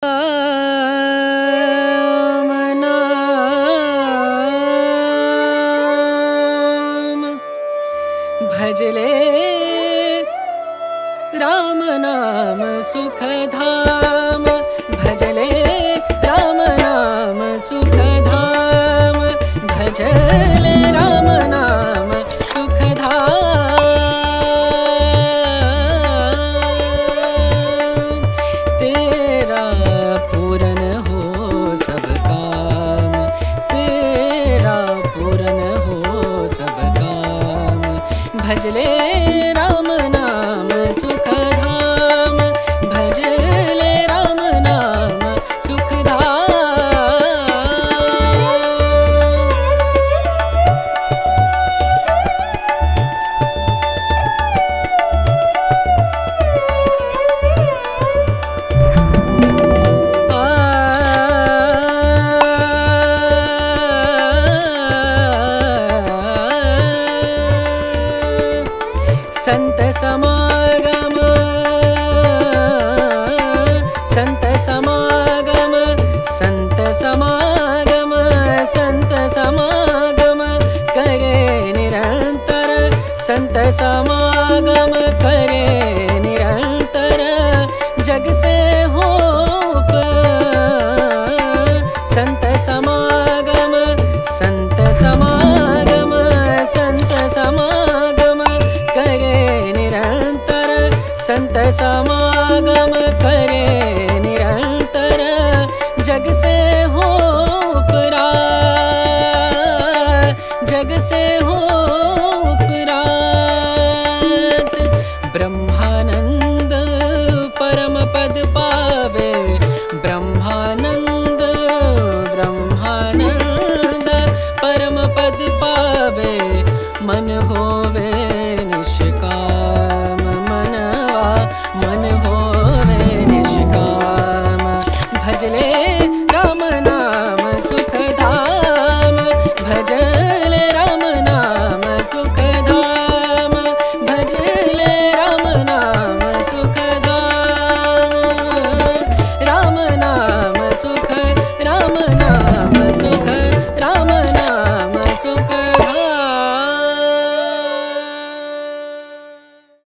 राम नाम भजले राम नाम सुख धाम भजले राम नाम सुख धाम भजले राम नाम सुख धाम तेरा पूरन हो सब काम तेरा पूरन हो सब काम भजले राम नाम सुख धाम भजले राम नाम सुख संत समागम संत समागम संत समागम संत समागम करे निरंतर संत समागम करे निरंतर जग से हो संत समागम संत समागम संत समागम करे निरंतर संत समागम करे निरंतर जग से